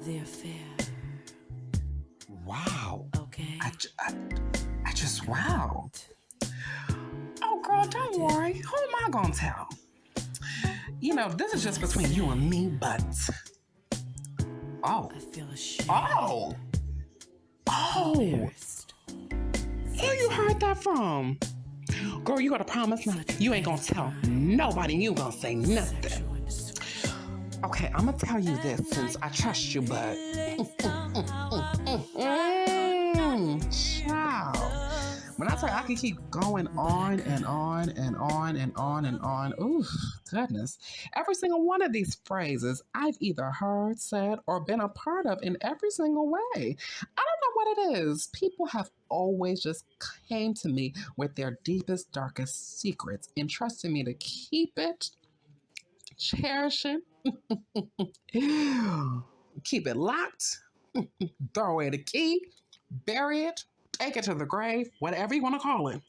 the affair. Wow. Okay. I just, wow. Oh, girl, don't worry. Who am I gonna tell? This is just between you and me, but... Oh. I feel ashamed. Oh. Embarrassed. Where you heard that from? Girl, you gotta promise now you ain't gonna tell nobody. You gonna say nothing. Okay, I'm gonna tell you this since I trust you, but... Child. When I tell you I can keep going on and on and on and on and on, ooh, goodness. Every single one of these phrases I've either heard, said, or been a part of in every single way. I don't know what it is. People have always just came to me with their deepest, darkest secrets, entrusting me to keep it, cherish it, keep it locked, throw away the key, bury it, take it to the grave, whatever you want to call it.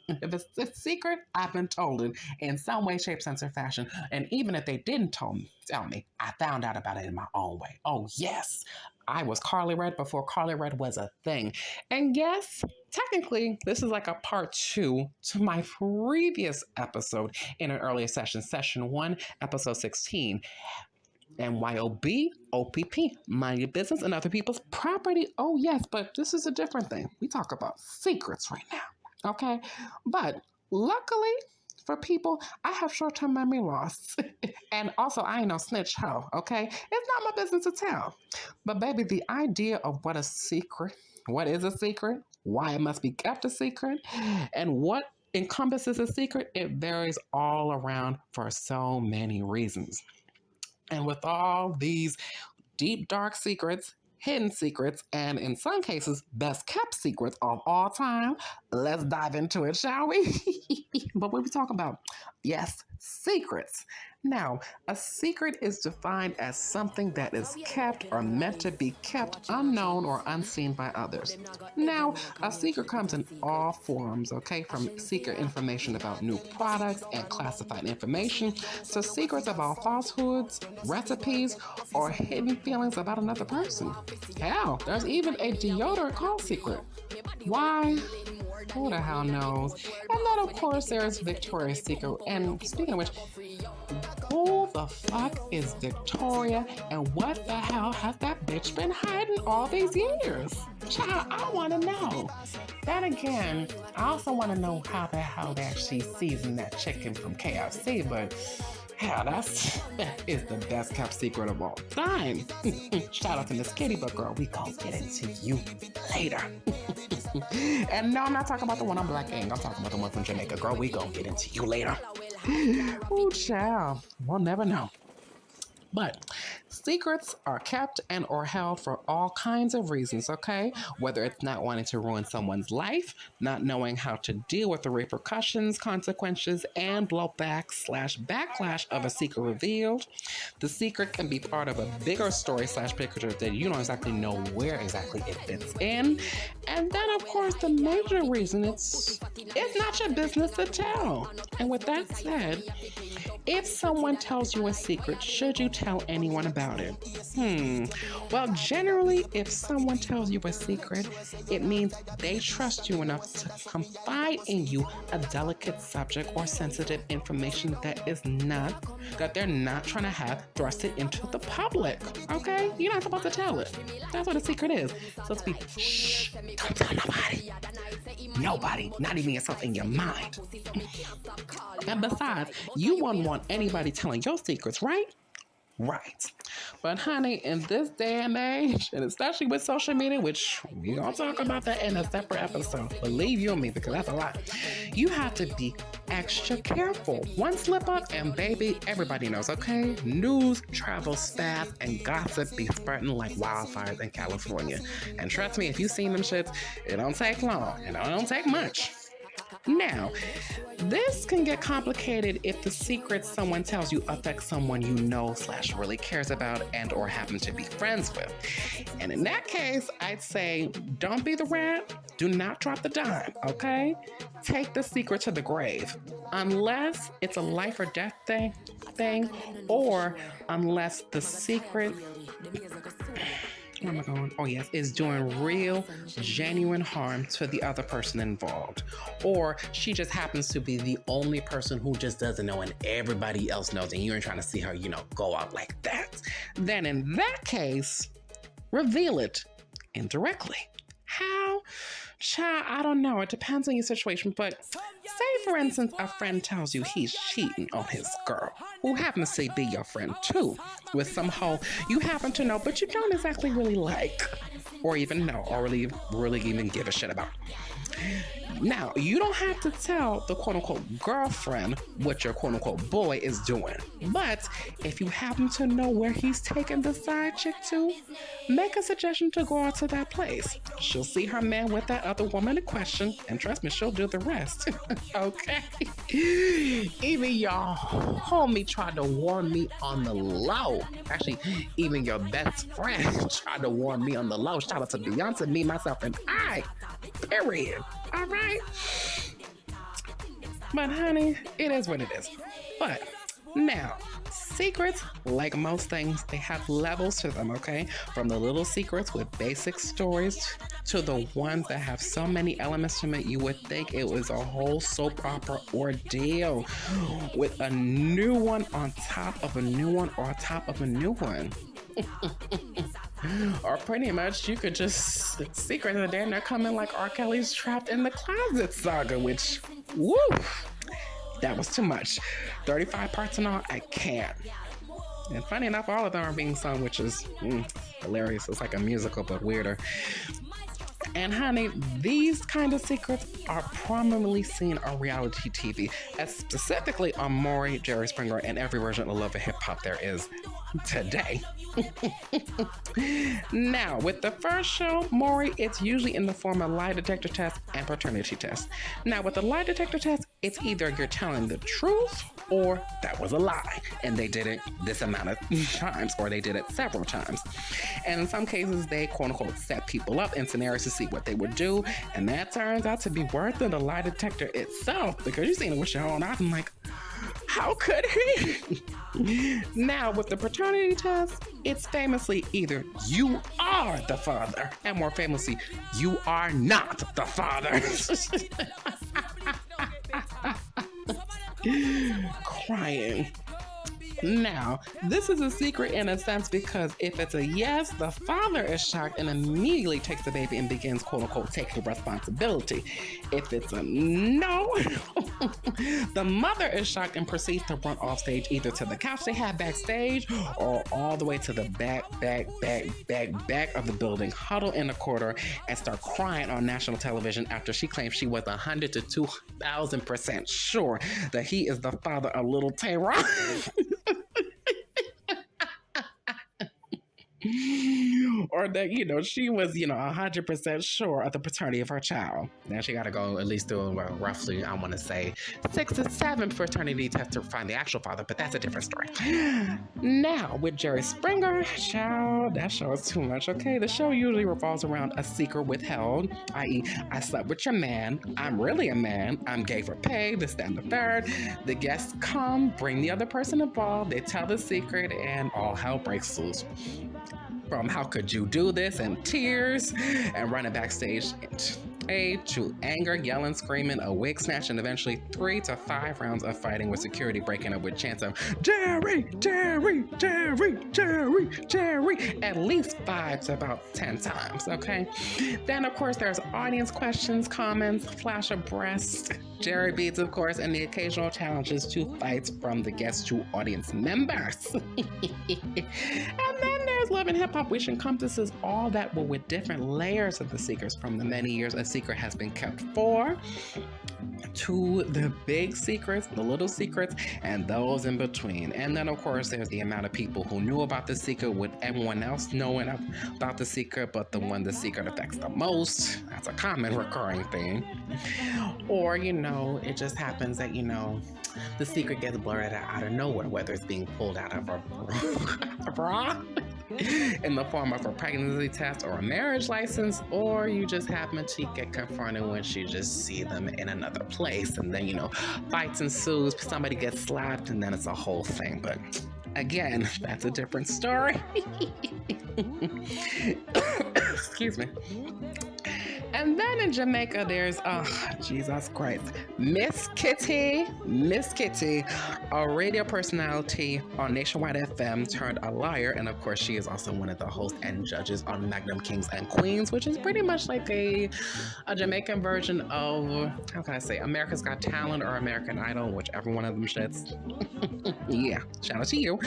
If it's a secret, I've been told it in some way, shape, sense, or fashion. And even if they didn't tell me, I found out about it in my own way. Oh, yes. I was Carly Red before Carly Red was a thing. And yes, technically, this is like a part 2 to my previous episode in an earlier session, session 1, episode 16. MYOB, OPP, mind your business and other people's property. Oh, yes, but this is a different thing. We talk about secrets right now, okay? But luckily for people, I have short-term memory loss. And also, I ain't no snitch hoe, okay? It's not my business to tell. But baby, the idea of what is a secret, why it must be kept a secret, and what encompasses a secret, it varies all around for so many reasons. And with all these deep, dark secrets, hidden secrets, and in some cases, best kept secrets of all time, let's dive into it, shall we? But what we talk about? Yes, secrets. Now, a secret is defined as something that is kept or meant to be kept unknown or unseen by others. Now, a secret comes in all forms, okay? From secret information about new products and classified information to secrets about falsehoods, recipes, or hidden feelings about another person. Hell, there's even a deodorant called Secret. Why? Who the hell knows? And then, of course, there's Victoria's Secret. And speaking of which, who the fuck is Victoria and what the hell has that bitch been hiding all these years? Child, I want to know. Then again, I also want to know how the hell that she seasoned that chicken from KFC, but hell, that is the best kept secret of all time. Shout out to Miss Kitty, but girl, we gonna get into you later. And no, I'm not talking about the one on Black Ink. I'm talking about the one from Jamaica. Girl, we gonna get into you later. Ooh, child. We'll never know. But secrets are kept and or held for all kinds of reasons, okay? Whether it's not wanting to ruin someone's life, not knowing how to deal with the repercussions, consequences, and blowback/backlash of a secret revealed. The secret can be part of a bigger story/picture that you don't exactly know where exactly it fits in. And then, of course, the major reason it's not your business to tell. And with that said, if someone tells you a secret, should you tell anyone about it? Well, generally, if someone tells you a secret, it means they trust you enough to confide in you a delicate subject or sensitive information that they're not trying to have thrusted into the public. Okay? You're not supposed to tell it. That's what a secret is. So it's be, shh, don't tell nobody. Nobody, not even yourself in your mind. And besides, you wouldn't want anybody telling your secrets, right? Right. But honey, in this day and age, and especially with social media, which we're going to talk about that in a separate episode, believe you me, because that's a lot, you have to be extra careful. One slip up and baby, everybody knows, okay? News travels fast and gossip be spreading like wildfires in California. And trust me, if you've seen them shits, it don't take long and it don't take much. Now, this can get complicated if the secret someone tells you affects someone you know/really cares about and or happen to be friends with. And in that case, I'd say don't be the rat, Do not drop the dime, okay? Take the secret to the grave. Unless it's a life or death thing, or unless the secret, where am I going? Oh, yes, is doing real, genuine harm to the other person involved. Or she just happens to be the only person who just doesn't know and everybody else knows, and you ain't trying to see her, go out like that. Then in that case, reveal it indirectly. How? Child, I don't know. It depends on your situation. But say, for instance, a friend tells you he's cheating on his girl, who happens to be your friend too, with some hoe you happen to know, but you don't exactly really like, or even know, or really even give a shit about. Now, you don't have to tell the quote-unquote girlfriend what your quote-unquote boy is doing. But if you happen to know where he's taking the side chick to, make a suggestion to go out to that place. She'll see her man with that other woman in question, and trust me, she'll do the rest. Okay? Even y'all homie tried to warn me on the low. Actually, even your best friend tried to warn me on the low. Shout out to Beyonce, me, myself, and I. Period. All right. But honey, it is what it is. But now, secrets, like most things, they have levels to them, okay? From the little secrets with basic stories to the ones that have so many elements to it, you would think it was a whole soap opera ordeal with a new one on top of a new one or on top of a new one. Or pretty much you could just secret it and they're coming like R. Kelly's Trapped in the Closet saga, which, woo, that was too much. 35 parts and all, I can't. And funny enough, all of them are being sung, which is hilarious. It's like a musical, but weirder. And honey, these kind of secrets are prominently seen on reality TV, as specifically on Maury, Jerry Springer, and every version of Love and Hip Hop there is today. Now, with the first show, Maury, it's usually in the form of lie detector test and paternity test. Now, with the lie detector test, it's either you're telling the truth or that was a lie, and they did it this amount of times, or they did it several times. And in some cases, they quote-unquote set people up in scenarios to see what they would do, and that turns out to be worth it, the lie detector itself, because you've seen it with your own eyes. I'm like, how could he? Now, with the paternity test, it's famously either you are the father, and more famously, you are not the father. Crying. Now, this is a secret in a sense because if it's a yes, the father is shocked and immediately takes the baby and begins, quote unquote, taking responsibility. If it's a no, the mother is shocked and proceeds to run off stage, either to the couch they had backstage or all the way to the back of the building, huddle in a corner and start crying on national television after she claims she was 100 to 2,000% sure that he is the father of little Tayron. Or that, she was, 100% sure of the paternity of her child. Now she got to go at least through, roughly, I want to say, 6 to 7 paternity tests to find the actual father, but that's a different story. Now, with Jerry Springer, child, that show is too much, okay? The show usually revolves around a secret withheld, i.e., I slept with your man, I'm really a man, I'm gay for pay, this, that, and the third. The guests come, bring the other person involved, they tell the secret, and all hell breaks loose. From how could you do this and tears and running backstage to anger, yelling, screaming, a wig snatch, and eventually 3 to 5 rounds of fighting with security breaking up with chants of Jerry, Jerry, Jerry, Jerry, Jerry, at least 5 to about 10 times, okay? Then, of course, there's audience questions, comments, flash of breasts, Jerry beads, of course, and the occasional challenges to fights from the guests to audience members. And then there's Love and Hip Hop, which encompasses all that, but with different layers of the secrets from the many years a secret has been kept for, to the big secrets, the little secrets, and those in between. And then, of course, there's the amount of people who knew about the secret with everyone else knowing about the secret, but the one the secret affects the most. That's a common recurring thing. Or, it just happens that, the secret gets blurred out of nowhere, whether it's being pulled out of a bra in the form of a pregnancy test or a marriage license, or you just happen to get confronted when you just see them in another place, and then fights ensues, somebody gets slapped, and then it's a whole thing. But again, that's a different story. Excuse me. And then in Jamaica, there's, Jesus Christ, Miss Kitty, a radio personality on Nationwide FM turned a liar. And of course, she is also one of the hosts and judges on Magnum Kings and Queens, which is pretty much like a Jamaican version of, how can I say, America's Got Talent or American Idol, whichever one of them shits. Yeah, shout out to you.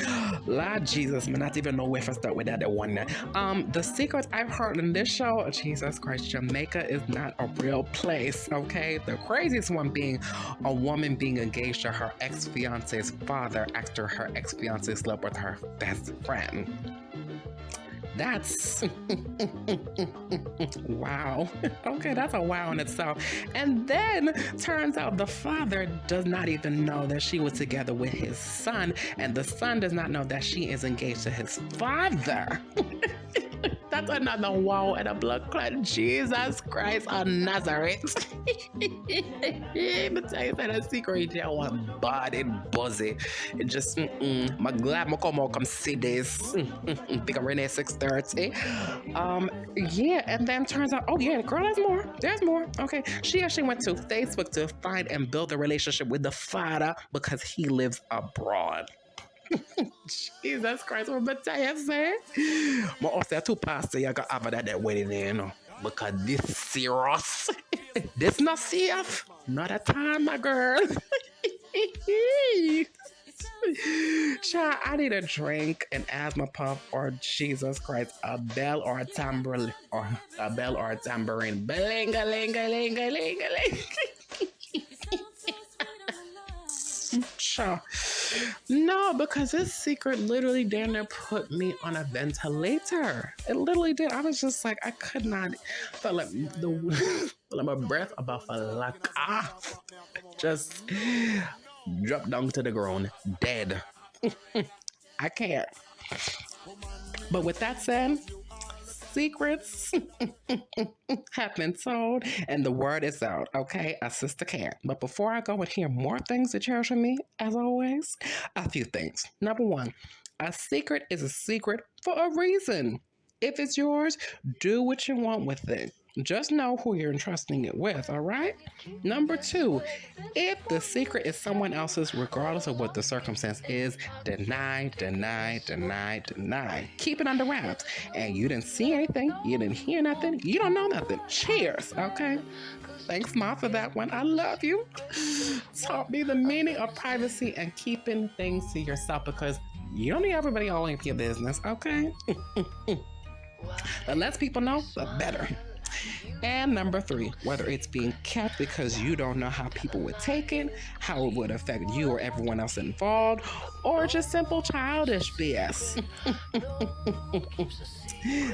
Lord Jesus, I not even know where to start with that one. The secrets I've heard in this show, Jesus Christ, Jamaica is not a real place, okay? The craziest one being a woman being engaged to her ex-fiance's father after her ex-fiance slept with her best friend. That's wow. Okay, that's a wow in itself. And then turns out the father does not even know that she was together with his son, and the son does not know that she is engaged to his father. That's another wow and a blood clot. Jesus Christ of Nazareth. But tell you that secret, you want bad and buzzy. It just, I'm glad I come see this. Think I'm Renee 630. Yeah, and then turns out, oh yeah, girl, there's more. Okay, she actually went to Facebook to find and build a relationship with the father because he lives abroad. Jesus Christ, what but I say? But also two pastor you got have that wedding there, because this serious. This not safe. Not a time, my girl. Child, I need a drink, an asthma puff, or Jesus Christ, a bell or a tambourine, Bling-a-ling-a-ling-a-ling-a-ling-a-ling. Sure. No, because this secret literally damn near put me on a ventilator. It literally did. I was just like, I could not. Felt like my breath about to lock off. Just drop down to the ground, dead. I can't. But with that said, secrets have been told and the word is out, okay? A sister can't. But before I go and hear more things to cherish from me, as always, a few things. Number one, a secret is a secret for a reason. If it's yours, do what you want with it. Just know who you're entrusting it with, all right? Number two, if the secret is someone else's, regardless of what the circumstance is, deny. Keep it under wraps. And you didn't see anything, you didn't hear nothing, you don't know nothing. Cheers, okay? Thanks, Ma, for that one. I love you. Taught me the meaning of privacy and keeping things to yourself because you don't need everybody all in your business, okay? The less people know, the better. And number three, whether it's being kept because you don't know how people would take it, how it would affect you or everyone else involved, or just simple childish BS.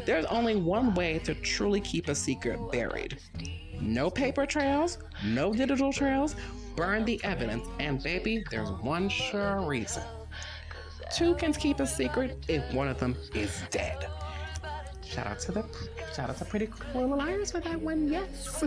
There's only one way to truly keep a secret buried. No paper trails, no digital trails, burn the evidence, and baby, there's one sure reason. Two can keep a secret if one of them is dead. Shout out to Pretty Little Liars for that one, yes.